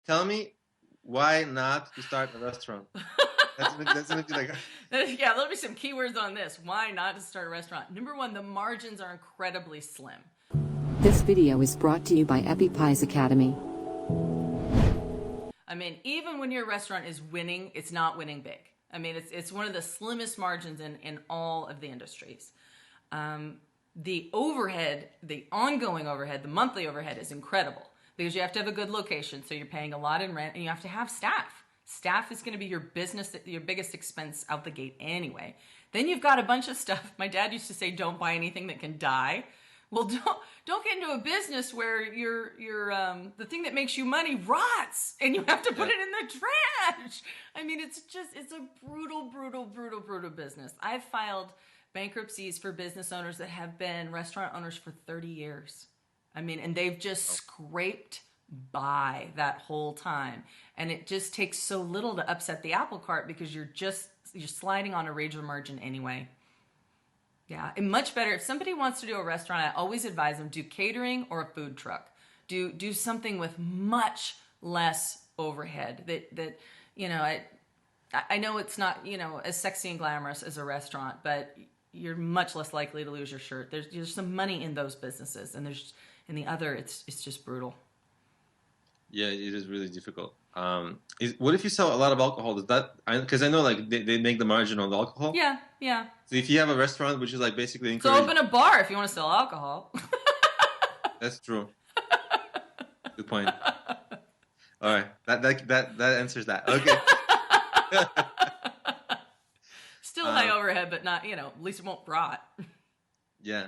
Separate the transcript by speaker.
Speaker 1: tell me why not to start a restaurant. That's gonna be like,
Speaker 2: Yeah, there'll be some keywords on this. Why not to start a restaurant? Number one, the margins are incredibly slim.
Speaker 3: This video is brought to you by EpiPie's Academy.
Speaker 2: I mean, even when your restaurant is winning, it's not winning big. I mean, it's one of the slimmest margins in all of the industries. The overhead, the ongoing overhead, the monthly overhead is incredible because you have to have a good location, so you're paying a lot in rent, and you have to have staff. Staff is going to be your biggest expense out the gate anyway. Then you've got a bunch of stuff. My dad used to say, "Don't buy anything that can die." Well, don't get into a business where the thing that makes you money rots and you have to put it in the trash. I mean, it's a brutal business. I've filed bankruptcies for business owners that have been restaurant owners for 30 years. I mean, and they've just scraped by that whole time. And it just takes so little to upset the apple cart because you're sliding on a razor margin anyway. Yeah, and much better. If somebody wants to do a restaurant, I always advise them do catering or a food truck. Do something with much less overhead. That I know it's not as sexy and glamorous as a restaurant, but you're much less likely to lose your shirt. There's some money in those businesses, and there's in the other it's just brutal.
Speaker 1: yeah, it is really difficult. What if you sell a lot of alcohol? Does that, because I know like they make the margin on the alcohol.
Speaker 2: Yeah, yeah.
Speaker 1: So if you have a restaurant which is like basically
Speaker 2: So open a bar if you want to sell alcohol.
Speaker 1: That's true. Good point. All right, that answers that. Okay.
Speaker 2: Still high overhead, but not at least it won't rot.
Speaker 1: Yeah.